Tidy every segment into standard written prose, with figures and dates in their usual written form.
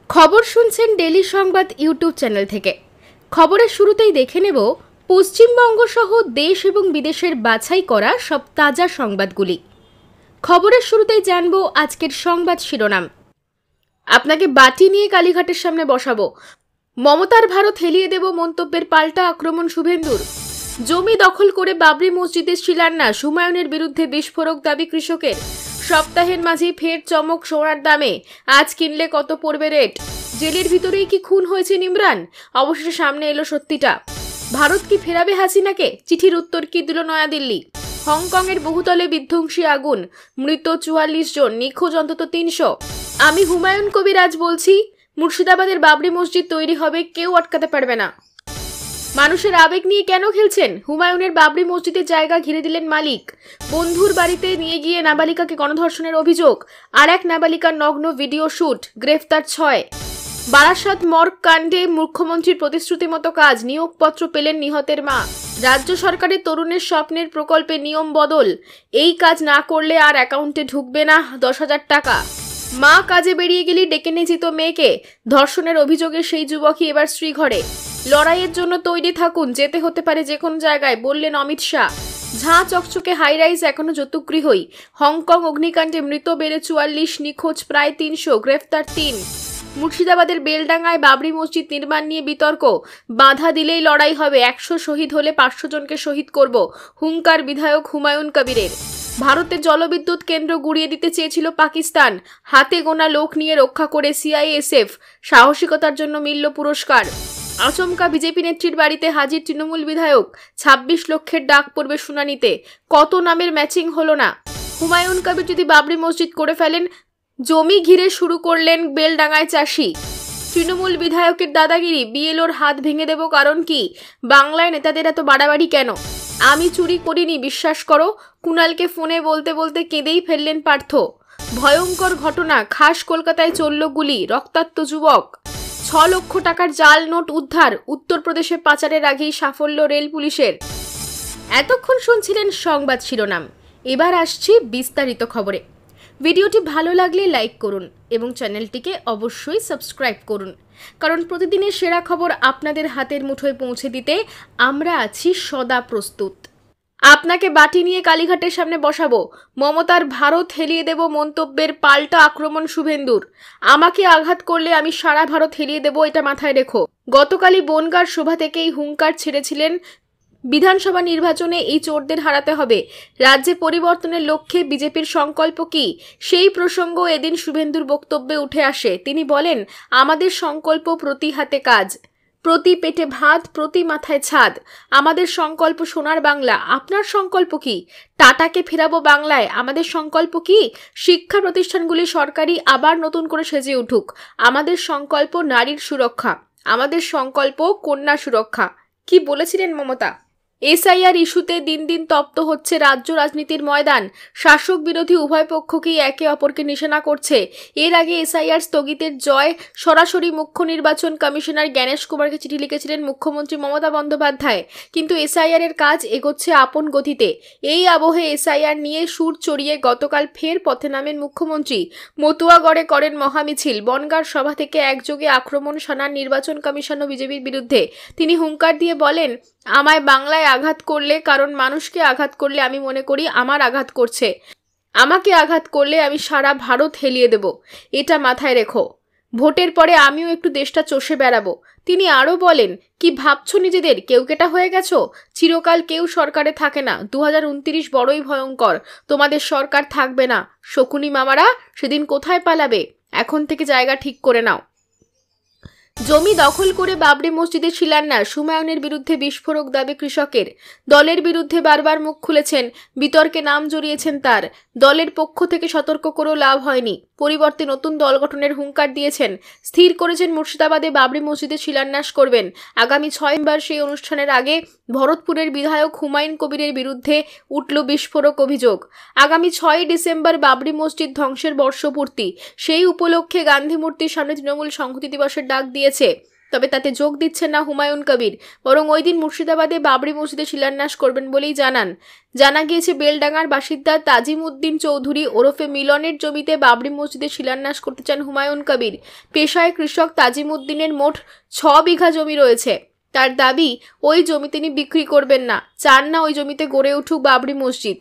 খবর শুনছেন ডেলি সংবাদ ইউটিউব চ্যানেল থেকে। খবরের শুরুতেই দেখে নেব পশ্চিমবঙ্গ সহ দেশ এবং বিদেশের বাছাই করা সব তাজা সংবাদগুলি। খবরের শুরুতেই জানব আজকের সংবাদ শিরোনাম। আপনাকে বাটি নিয়ে কালীঘাটের সামনে বসাবো, মমতার ভারত হেলিয়ে দেব মন্তব্যের পাল্টা আক্রমণ শুভেন্দুর। জমি দখল করে বাবরি মসজিদের শিলান্যাস, হুমায়ুনের বিরুদ্ধে বিস্ফোরক দাবি কৃষকের। সপ্তাহের মাঝে ফের চমক সোনার দামে, আজ কিনলে কত পড়বে রেট। জেলের ভিতরেই কি খুন হয়েছেন ইমরান? অবশেষে সামনে এলো সত্যিটা। ভারত কি ফেরাবে হাসিনাকে? চিঠির উত্তর কি দিল নয়াদিল্লি? হংকংয়ের বহুতলে বিধ্বংসী আগুন, মৃত 44 জন, নিখোঁজ অন্তত 300। আমি হুমায়ুন কবির আজ বলছি, মুর্শিদাবাদের বাবরি মসজিদ তৈরি হবে, কেউ আটকাতে পারবে না। মানুষের আবেগ নিয়ে কেন খেলছেন? হুমায়ুনের বাবরি মসজিদের জায়গা ঘিরে দিলেন মালিক। বন্ধুর বাড়িতে নিয়ে গিয়ে নাবালিকাকে গণধর্ষণের অভিযোগ, আর এক নাবালিকার নগ্ন ভিডিও শুট, গ্রেফতার 6। বারাসাত মর্গ কাণ্ডে মুখ্যমন্ত্রীর প্রতিশ্রুতি মতো কাজ, নিয়োগপত্র পেলেন নিহতের মা। রাজ্য সরকারের তরুণের স্বপ্নের প্রকল্পে নিয়ম বদল, এই কাজ না করলে আর অ্যাকাউন্টে ঢুকবে না 10,000 টাকা। মা কাজে বেরিয়ে গেলে ডেকে নিয়ে যেত মেয়েকে, ধর্ষণের অভিযোগে সেই যুবকই এবার স্ত্রী ঘরে। লড়াইয়ের জন্য তৈরি থাকুন, যেতে হতে পারে যে কোনো জায়গায়, বললেন অমিত শাহ। ঝাঁ চকচকে হাইরাইজ এখনো যতুগৃহই। হংকং অগ্নিকাণ্ডে মৃত বেড়ে 44, নিখোঁজ প্রায় 300, গ্রেফতার 3। মুর্শিদাবাদের বেলডাঙ্গায় বাবরি মসজিদ নির্মাণ নিয়ে বিতর্ক, বাধা দিলেই লড়াই হবে, 100 শহীদ হলে 500 জনকে শহীদ করব, হুঙ্কার বিধায়ক হুমায়ুন কবিরের। ভারতের জলবিদ্যুৎ কেন্দ্র গুড়িয়ে দিতে চেয়েছিল পাকিস্তান, হাতে গোনা লোক নিয়ে রক্ষা করে সিআইএসএফ, সাহসিকতার জন্য মিলল পুরস্কার। আচমকা বিজেপি নেত্রীর বাড়িতে হাজির তৃণমূল বিধায়ক, 26 লক্ষের ডাক পড়বে শুনানিতে, কত নামের ম্যাচিং হলো না। হুমায়ুন কবির যদি বাবরি মসজিদ করে ফেলেন, জমি ঘিরে শুরু করলেন বেলডাঙ্গায় চাষি। তৃণমূল বিধায়কের দাদাগিরি, বিএলওর হাত ভেঙে দেব কারণ কি? বাংলায় নেতাদের এত বাড়াবাড়ি কেন? আমি চুরি করিনি বিশ্বাস করো, কুণালকে ফোনে বলতে বলতে কেঁদেই ফেললেন পার্থ। ভয়ঙ্কর ঘটনা, খাস কলকাতায় চলল গুলি, রক্তাক্ত যুবক। 6 লক্ষ টাকার জাল নোট উদ্ধার, উত্তরপ্রদেশে পাচারের আগেই সাফল্য রেল পুলিশের। এতক্ষণ শুনছিলেন সংবাদ শিরোনাম, এবার আসছি বিস্তারিত খবরে। ভিডিওটি ভালো লাগলে লাইক করুন এবং চ্যানেলটিকে অবশ্যই সাবস্ক্রাইব করুন, কারণ প্রতিদিনের সেরা খবর আপনাদের হাতের মুঠোয় পৌঁছে দিতে আমরা আছি সদা প্রস্তুত। আপনাকে বাটি নিয়ে কালীঘাটের সামনে বসাবো, মমতার ভারত হেলিয়ে দেব মন্তব্যের পাল্টা আক্রমণ শুভেন্দুর। আমাকে আঘাত করলে আমি সারা ভারত হেলিয়ে দেব, এটা মাথায় রেখো। গতকালই বনগাঁর সভা থেকেই হুঙ্কার ছেড়েছিলেন, বিধানসভা নির্বাচনে এই চোরদের হারাতে হবে। রাজ্যে পরিবর্তনের লক্ষ্যে বিজেপির সংকল্প কি, সেই প্রসঙ্গ এদিন শুভেন্দুর বক্তব্যে উঠে আসে। তিনি বলেন, আমাদের সংকল্প প্রতি হাতে কাজ, প্রতি পেটে ভাত, প্রতি মাথায় ছাদ। আমাদের সংকল্প সোনার বাংলা। আপনার সংকল্প কি? টাটাকে ফেরাবো বাংলায়। আমাদের সংকল্প কি? শিক্ষা প্রতিষ্ঠানগুলি সরকারি আবার নতুন করে সেজে উঠুক। আমাদের সংকল্প নারীর সুরক্ষা। আমাদের সংকল্প কন্যা সুরক্ষা। কি বলেছিলেন মমতা? এসআইআর ইস্যুতে দিন দিন তপ্ত হচ্ছে রাজ্য রাজনীতির ময়দান। শাসক বিরোধী উভয় পক্ষকেই একে অপরকে নিশানা করছে। এর আগে এসআইআর স্থগিতের জয় সরাসরি মুখ্য নির্বাচন কমিশনার জ্ঞানেশ কুমারকে চিঠি লিখেছিলেন মুখ্যমন্ত্রী মমতা বন্দ্যোপাধ্যায়, কিন্তু এসআইআর এর কাজ এগোচ্ছে আপন গতিতে। এই আবহে এসআইআর নিয়ে সুর চড়িয়ে গতকাল ফের পথে নামেন মুখ্যমন্ত্রী। মতুয়াগড়ে করেন মহামিছিল। বনগাঁর সভা থেকে একযোগে আক্রমণ শানান নির্বাচন কমিশন ও বিজেপির বিরুদ্ধে। তিনি হুঙ্কার দিয়ে বলেন, আমায় বাংলায় আঘাত করলে, কারণ মানুষকে আঘাত করলে আমি মনে করি আমার আঘাত করছে, আমাকে আঘাত করলে আমি সারা ভারত হেলিয়ে দেব, এটা মাথায় রেখো। ভোটের পরে আমিও একটু দেশটা চষে বেড়াবো। তিনি আরও বলেন, কি ভাবছো নিজেদের কেউ কেটা হয়ে গেছো? চিরকাল কেউ সরকারে থাকে না। 2029 বড়ই ভয়ঙ্কর, তোমাদের সরকার থাকবে না। শকুনি মামারা সেদিন কোথায় পালাবে? এখন থেকে জায়গা ঠিক করে নাও। জমি দখল করে বাবরি মসজিদের শিলান্যাস, হুমায়ুনের বিরুদ্ধে বিস্ফোরক দাবি কৃষকের। দলের বিরুদ্ধে বারবার মুখ খুলেছেন, বিতর্কে নাম জড়িয়েছেন তার। দলের পক্ষ থেকে সতর্ক করেও লাভ হয়নি, পরিবর্তে নতুন দল গঠনের হুঙ্কার দিয়েছেন। স্থির করেছেন মুর্শিদাবাদে বাবরি মসজিদের শিলান্যাস করবেন। আগামী 6 ডিসেম্বর সেই অনুষ্ঠানের আগে ভরতপুরের বিধায়ক হুমায়ুন কবিরের বিরুদ্ধে উঠল বিস্ফোরক অভিযোগ। আগামী 6 ডিসেম্বর বাবরি মসজিদ ধ্বংসের বর্ষপূর্তি, সেই উপলক্ষে গান্ধী মূর্তির সামনে তৃণমূল সংহতি দিবসের ডাক দিয়েছে। তবে তাতে যোগ দিচ্ছেন না হুমায়ুন কবির, বরং ওই দিন মুর্শিদাবাদে বাবরি মসজিদে শিলান্যাস করবেন বলেই জানান। জানা গিয়েছে বেলডাঙ্গার বাসিন্দা তাজিম উদ্দিন চৌধুরী ওরফে মিলনের জমিতে বাবরি মসজিদে শিলান্যাস করতে চান হুমায়ুন কবির। পেশায় কৃষক তাজিম উদ্দিনের মোট 6 বিঘা জমি রয়েছে। তার দাবি, ওই জমি তিনি বিক্রি করবেন না, চান না ওই জমিতে গড়ে উঠুক বাবরি মসজিদ।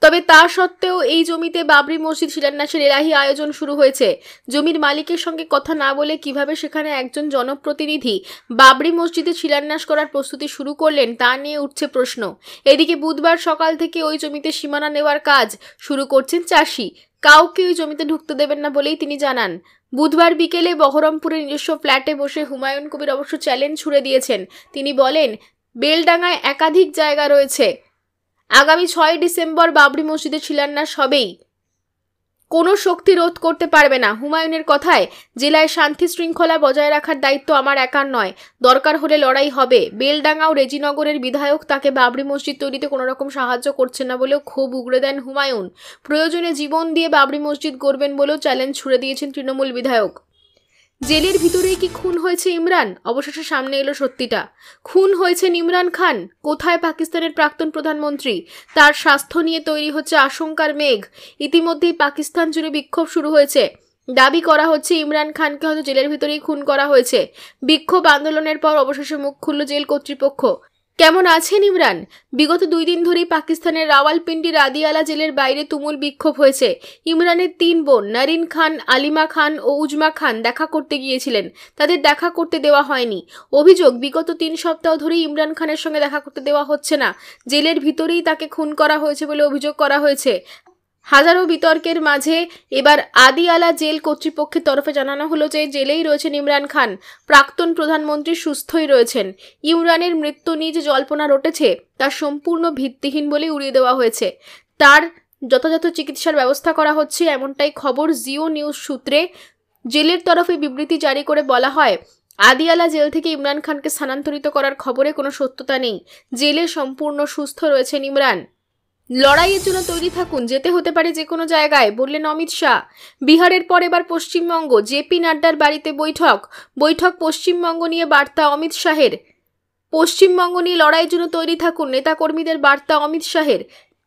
তবে তা সত্ত্বেও এই জমিতে বাবরি মসজিদ শিলান্যাসের এলাহি আয়োজন শুরু হয়েছে। জমির মালিকের সঙ্গে কথা না বলে কিভাবে সেখানে একজন জনপ্রতিনিধি বাবরি মসজিদে শিলান্যাস করার প্রস্তুতি শুরু করলেন তা নিয়ে উঠছে প্রশ্ন। এদিকে বুধবার সকাল থেকে ওই জমিতে সীমানা নেওয়ার কাজ শুরু করছেন চাষি। কাউকে ওই জমিতে ঢুকতে দেবেন না বলেই তিনি জানান। বুধবার বিকেলে বহরমপুরের নিজস্ব ফ্ল্যাটে বসে হুমায়ুন কবির অবশ্য চ্যালেঞ্জ ছুড়ে দিয়েছেন। তিনি বলেন, বেলডাঙ্গায় একাধিক জায়গা রয়েছে, আগামী 6 ডিসেম্বর বাবরি মসজিদের শিলান্যাস হবেই, কোনো শক্তি রোধ করতে পারবে না। হুমায়ুনের কথায়, জেলায় শান্তি শৃঙ্খলা বজায় রাখার দায়িত্ব আমার একার নয়, দরকার হলে লড়াই হবে। বেলডাঙ্গা ও রেজিনগরের বিধায়ক তাকে বাবরি মসজিদ তৈরিতে কোনো রকম সাহায্য করছেন না বলেও ক্ষোভ উগড়ে দেন হুমায়ুন। প্রয়োজনে জীবন দিয়ে বাবরি মসজিদ গড়বেন বলেও চ্যালেঞ্জ ছুড়ে দিয়েছেন তৃণমূল বিধায়ক। জেলের ভিতরেই কি খুন হয়েছে ইমরান? অবশেষে সামনে এলো সত্যিটা। খুন হয়েছেন ইমরান খান। কোথায় পাকিস্তানের প্রাক্তন প্রধানমন্ত্রী? তার স্বাস্থ্য নিয়ে তৈরি হচ্ছে আশঙ্কার মেঘ। ইতিমধ্যেই পাকিস্তান জুড়ে বিক্ষোভ শুরু হয়েছে। দাবি করা হচ্ছে ইমরান খানকে হয়তো জেলের ভিতরেই খুন করা হয়েছে। বিক্ষোভ আন্দোলনের পর অবশেষে মুখ খুলল জেল কর্তৃপক্ষ। কেমন আছেন ইমরান? বিগত 2 দিন ধরেই পাকিস্তানের রাওয়ালপিন্ডির আদিয়ালা জেলের বাইরে তুমুল বিক্ষোভ হয়েছে। ইমরানের 3 বোন নারিন খান, আলিমা খান ও উজমা খান দেখা করতে গিয়েছিলেন, তাদের দেখা করতে দেওয়া হয়নি। অভিযোগ, বিগত 3 সপ্তাহ ধরেই ইমরান খানের সঙ্গে দেখা করতে দেওয়া হচ্ছে না। জেলের ভিতরেই তাকে খুন করা হয়েছে বলে অভিযোগ করা হয়েছে। হাজারো বিতর্কের মাঝে এবার আদিয়ালা জেল কর্তৃপক্ষের তরফে জানানো হলো যে জেলেই রয়েছেন ইমরান খান, প্রাক্তন প্রধানমন্ত্রী সুস্থই রয়েছেন। ইমরানের মৃত্যু নিয়ে যে জল্পনা রটেছে তা সম্পূর্ণ ভিত্তিহীন বলে উড়িয়ে দেওয়া হয়েছে। তার যথাযথ চিকিৎসার ব্যবস্থা করা হচ্ছে, এমনটাই খবর জিও নিউজ সূত্রে। জেলের তরফে বিবৃতি জারি করে বলা হয়, আদিয়ালা জেল থেকে ইমরান খানকে স্থানান্তরিত করার খবরে কোনো সত্যতা নেই। জেলে সম্পূর্ণ সুস্থ রয়েছেন ইমরান। লড়াইয়ের জন্য তৈরি থাকুন, যেতে হতে পারে যে কোনো জায়গায়, বললেন অমিত শাহ। বিহারের পর এবার পশ্চিমবঙ্গ, জেপি নাড্ডার বাড়িতে বৈঠক পশ্চিমবঙ্গ নিয়ে বার্তা অমিত শাহের। পশ্চিমবঙ্গ নিয়ে লড়াইয়ের জন্য তৈরি থাকুন, নেতাকর্মীদের বার্তা অমিত শাহের।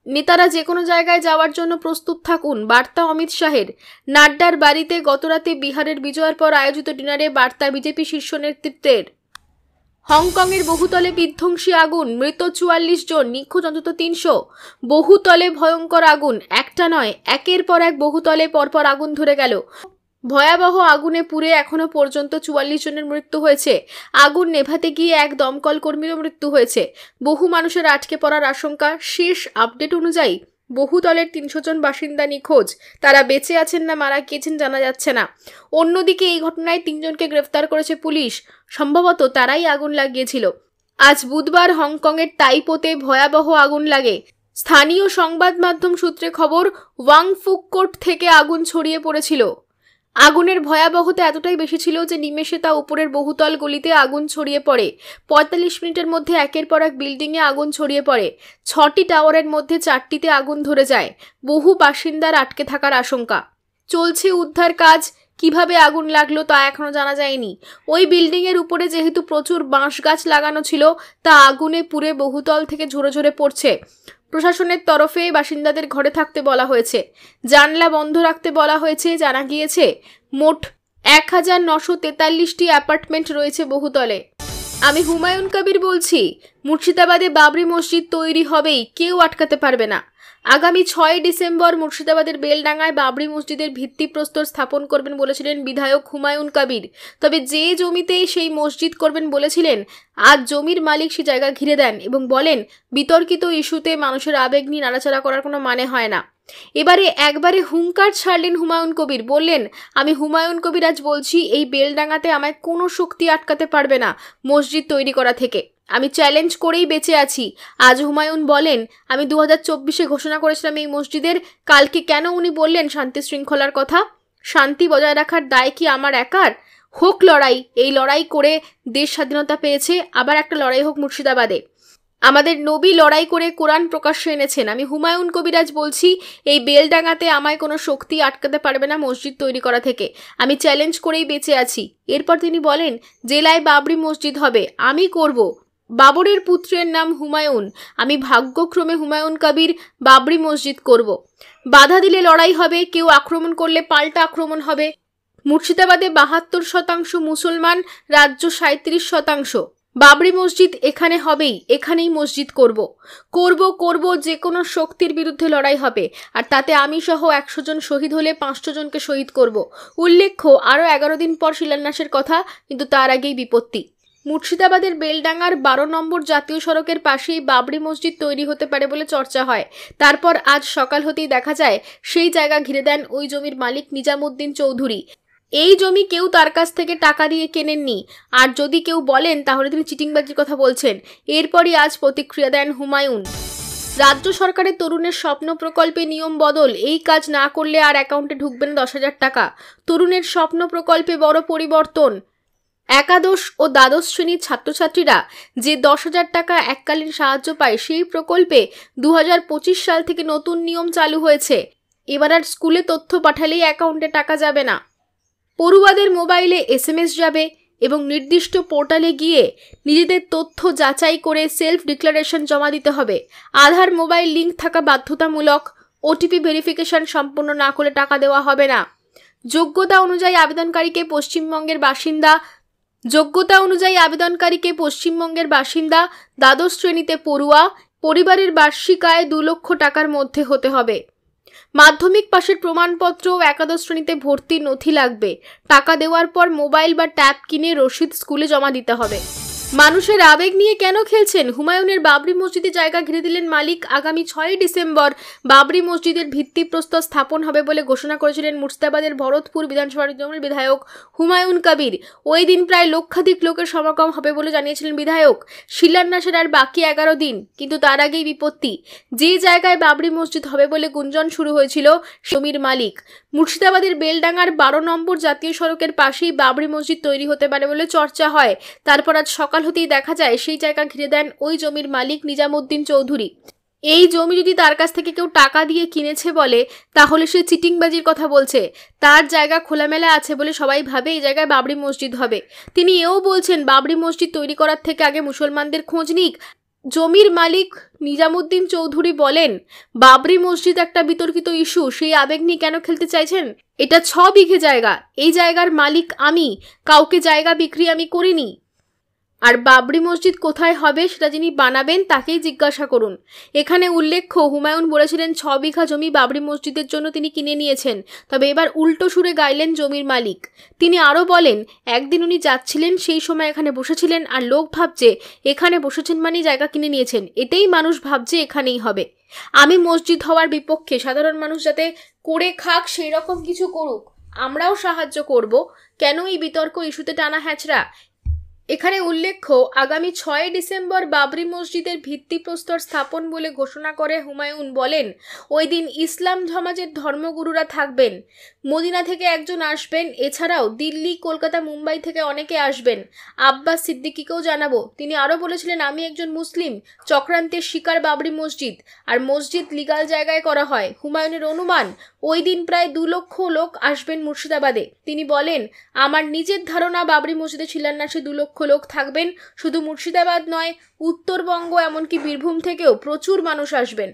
নেতারা যে কোনো জায়গায় যাওয়ার জন্য প্রস্তুত থাকুন, বার্তা অমিত শাহের। নাড্ডার বাড়িতে গতরাতে বিহারের বিজয়ের পর আয়োজিত ডিনারে বার্তা বিজেপি শীর্ষ নেতৃত্বের। হংকংয়ের বহুতলে বিধ্বংসী আগুন, মৃত 44 জন, নিখোঁজ অন্তত 300। বহুতলে ভয়ঙ্কর আগুন, একটা নয়, একের পর এক বহুতলে পরপর আগুন ধরে গেল। ভয়াবহ আগুনে পুড়ে এখনো পর্যন্ত 44 জনের মৃত্যু হয়েছে। আগুন নেভাতে গিয়ে এক দমকল কর্মীরও মৃত্যু হয়েছে। বহু মানুষের আটকে পড়ার আশঙ্কা। শেষ আপডেট অনুযায়ী বহুতলের 300 জন বাসিন্দা নিখোঁজ। তারা বেঁচে আছেন না মারা গিয়েছেন জানা যাচ্ছে না। অন্যদিকে এই ঘটনায় 3 জনকে গ্রেফতার করেছে পুলিশ। সম্ভবত তারাই আগুন লাগিয়েছিল। আজ বুধবার হংকংয়ের তাইপোতে ভয়াবহ আগুন লাগে। স্থানীয় সংবাদ মাধ্যম সূত্রে খবর, ওয়াং ফুক কোর্ট থেকে আগুন ছড়িয়ে পড়েছিল। আগুনের ভয়াবহতা এতটাই বেশি ছিল যে নিমেষে তা উপরের বহুতল গলিতে আগুন ছড়িয়ে পড়ে। 45 মিনিটের মধ্যে একের পর এক বিল্ডিংয়ে আগুন ছড়িয়ে পড়ে। 6টি টাওয়ারের মধ্যে 4টিতে আগুন ধরে যায়। বহু বাসিন্দার আটকে থাকার আশঙ্কা। চলছে উদ্ধার কাজ। কিভাবে আগুন লাগলো তা এখনো জানা যায়নি। ওই বিল্ডিংয়ের উপরে যেহেতু প্রচুর বাঁশ গাছ লাগানো ছিল, তা আগুনে পুড়ে বহুতল থেকে ঝরে ঝরে পড়ছে। প্রশাসনের তরফে বাসিন্দাদের ঘরে থাকতে বলা হয়েছে, জানলা বন্ধ রাখতে বলা হয়েছে। জানা গিয়েছে মোট 1943টি অ্যাপার্টমেন্ট রয়েছে বহুতলে। আমি হুমায়ুন কবির বলছি, মুর্শিদাবাদে বাবরি মসজিদ তৈরি হবেই, কেউ আটকাতে পারবে না। আগামী 6 ডিসেম্বর মুর্শিদাবাদের বেলডাঙ্গায় বাবরি মসজিদের ভিত্তিপ্রস্তর স্থাপন করবেন বলেছিলেন বিধায়ক হুমায়ুন কবির। তবে যে জমিতে সেই মসজিদ করবেন বলেছিলেন, আজ জমির মালিক সে জায়গা ঘিরে দেন এবং বলেন, বিতর্কিত ইস্যুতে মানুষের আবেগ নিয়ে নাড়াচাড়া করার কোনো মানে হয় না। এবারে একবারে হুঙ্কার ছাড়লেন হুমায়ুন কবির। বললেন, আমি হুমায়ুন কবির আজ বলছি, এই বেলডাঙ্গাতে আমায় কোনো শক্তি আটকাতে পারবে না মসজিদ তৈরি করা থেকে। আমি চ্যালেঞ্জ করেই বেঁচে আছি। আজ হুমায়ুন বলেন, আমি 2024-এ ঘোষণা করেছিলাম এই মসজিদের। কালকে কেন উনি বললেন শান্তি শৃঙ্খলার কথা? শান্তি বজায় রাখার দায় কি আমার একার? হোক লড়াই, এই লড়াই করে দেশ স্বাধীনতা পেয়েছে, আবার একটা লড়াই হোক মুর্শিদাবাদে। আমাদের নবী লড়াই করে কোরআন প্রকাশ্যে এনেছেন। আমি হুমায়ুন কবিরাজ বলছি, এই বেলডাঙাতে আমায় কোনো শক্তি আটকাতে পারবে না মসজিদ তৈরি করা থেকে। আমি চ্যালেঞ্জ করেই বেঁচে আছি। এরপর তিনি বলেন, জেলায় বাবরি মসজিদ হবে, আমি করব। বাবরের পুত্রের নাম হুমায়ুন, আমি ভাগ্যক্রমে হুমায়ুন কবির বাবরি মসজিদ করব। বাধা দিলে লড়াই হবে, কেউ আক্রমণ করলে পাল্টা আক্রমণ হবে। মুর্শিদাবাদে ৭২% মুসলমান, রাজ্য ৩৭%। বাবরি মসজিদ এখানে হবেই, এখানেই মসজিদ করব। যে কোনো শক্তির বিরুদ্ধে লড়াই হবে, আর তাতে আমি সহ ১০০ জন শহীদ হলে ৫০০ জনকে শহীদ করব। উল্লেখ্য, আরও ১১ দিন পর শিলান্যাসের কথা, কিন্তু তার আগেই বিপত্তি। মুর্শিদাবাদের বেলডাঙ্গার ১২ নম্বর জাতীয় সড়কের পাশেই বাবরি মসজিদ তৈরি হতে পারে বলে চর্চা হয়। তারপর আজ সকাল হতেই দেখা যায় সেই জায়গা ঘিরে দেন ওই জমির মালিক নিজামুদ্দিন চৌধুরী। এই জমি কেউ তার কাছ থেকে টাকা দিয়ে কেনেননি, আর যদি কেউ বলেন তাহলে তিনি চিটিংবাজির কথা বলছেন। এরপরই আজ প্রতিক্রিয়া দেন হুমায়ুন। রাজ্য সরকারের তরুণের স্বপ্ন প্রকল্পে নিয়ম বদল, এই কাজ না করলে আর অ্যাকাউন্টে ঢুকবে না ১০,০০০ টাকা। তরুণের স্বপ্ন প্রকল্পে বড় পরিবর্তন। একাদশ ও দ্বাদশ শ্রেণীর ছাত্রছাত্রীরা যে ১০,০০০ টাকা এককালীন সাহায্য পায়, সেই প্রকল্পে ২০২৫ সাল থেকে নতুন নিয়ম চালু হয়েছে। এবার আর স্কুলে তথ্য পাঠালেই অ্যাকাউন্টে টাকা যাবে না। পড়ুয়াদের মোবাইলে SMS যাবে এবং নির্দিষ্ট পোর্টালে গিয়ে নিজেদের তথ্য যাচাই করে সেলফ ডিক্লারেশন জমা দিতে হবে। আধার মোবাইল লিঙ্ক থাকা বাধ্যতামূলক। OTP ভেরিফিকেশন সম্পন্ন না করলে টাকা দেওয়া হবে না। যোগ্যতা অনুযায়ী আবেদনকারীকে পশ্চিমবঙ্গের বাসিন্দা, দ্বাদশ শ্রেণীতে পড়ুয়া, পরিবারের বার্ষিক আয় ২ লক্ষ টাকার মধ্যে হতে হবে। মাধ্যমিক পাশের প্রমাণপত্র ও একাদশ শ্রেণীতে ভর্তির নথি লাগবে। টাকা দেওয়ার পর মোবাইল বা ট্যাব কিনে রসিদ স্কুলে জমা দিতে হবে। মানুষের আবেগ নিয়ে কেন খেলছেন? হুমায়ুনের বাবরি মসজিদে জায়গা ঘিরে দিলেন মালিক। আগামী ৬ ডিসেম্বর বাবরি মসজিদের ভিত্তিপ্রস্তর স্থাপন হবে বলে ঘোষণা করেছিলেন মুর্শিদাবাদের ভরতপুর বিধানসভার বিধায়ক হুমায়ুন কবির। ওই দিন প্রায় লক্ষাধিক লোকের সমাগম হবে বলে জানিয়েছিলেন বিধায়ক। শিলান্যাসের আর বাকি ১১ দিন, কিন্তু তার আগেই বিপত্তি। যে জায়গায় বাবরি মসজিদ হবে বলে গুঞ্জন শুরু হয়েছিল, জমির মালিক। মুর্শিদাবাদের বেলডাঙ্গার ১২ নম্বর জাতীয় সড়কের পাশেই বাবরি মসজিদ তৈরি হতে পারে বলে চর্চা হয়। তারপর আজ সকাল হতেই দেখা যায় সেই জায়গা ঘিরে দেন ওই জমির মালিক নিজামুদ্দিন চৌধুরী। এই জমি যদি তার কাছ থেকে কেউ টাকা দিয়ে কিনেছে বলে, তাহলে সে চিটিংবাজির কথা বলছে। তার জায়গা খোলামেলা আছে বলে সবাই ভাবে এই জায়গায় বাবরি মসজিদ হবে। তিনি এও বলছেন, বাবরি মসজিদ তৈরি করার থেকে আগে মুসলমানদের খোঁজ নিক। জমির মালিক নিজামুদ্দিন চৌধুরী বলেন, বাবরি মসজিদ একটা বিতর্কিত ইস্যু, সেই আবেগ নিয়ে কেন খেলতে চাইছেন? এটা ৬ বিঘে জায়গা, এই জায়গার মালিক আমি, কাউকে জায়গা বিক্রি আমি করিনি। আর বাবরি মসজিদ কোথায় হবে সেটা যিনি বানাবেন তাকেই জিজ্ঞাসা করুন। এখানে উল্লেখ্য, হুমায়ুন বলেছিলেন ৬ বিঘা জমি বাবরি মসজিদের জন্য তিনি কিনে নিয়েছেন। তবে এবার উল্টো সুরে গাইলেন জমির মালিক। তিনি আরও বলেন, একদিন উনি যাচ্ছিলেন, সেই সময় এখানে বসেছিলেন, আর লোক ভাবছে এখানে বসেছেন মানে জায়গা কিনে নিয়েছেন। এতেই মানুষ ভাবছে এখানেই হবে। আমি মসজিদ হওয়ার বিপক্ষে, সাধারণ মানুষ যাতে করে খাক সেই রকম কিছু করুক, আমরাও সাহায্য করব। কেন এই বিতর্ক ইস্যুতে টানা হ্যাচড়া? এখানে উল্লেখ্য, আগামী ৬ ডিসেম্বর বাবরি মসজিদের ভিত্তিপ্রস্তর স্থাপন বলে ঘোষণা করে হুমায়ুন। বলেন, ওই দিন ইসলাম সমাজের ধর্মগুরুরা থাকবেন। মদিনা থেকে একজন আসবেন, এছাড়াও দিল্লি, কলকাতা, মুম্বাই থেকে অনেকে আসবেন। আব্বাস সিদ্দিকীকেও জানাবো। তিনি আরও বলেছিলেন, আমি একজন মুসলিম, চক্রান্তের শিকার বাবরি মসজিদ, আর মসজিদ লিগাল জায়গায় করা হয়। হুমায়ুনের অনুমান, ওই দিন প্রায় ২ লক্ষ লোক আসবেন মুর্শিদাবাদে। তিনি বলেন, আমার নিজের ধারণা বাবরি মসজিদে শিলান্যাসে ২ লক্ষ লোক থাকবেন। শুধু মুর্শিদাবাদ নয়, উত্তরবঙ্গ এমনকি বীরভূম থেকেও প্রচুর মানুষ আসবেন।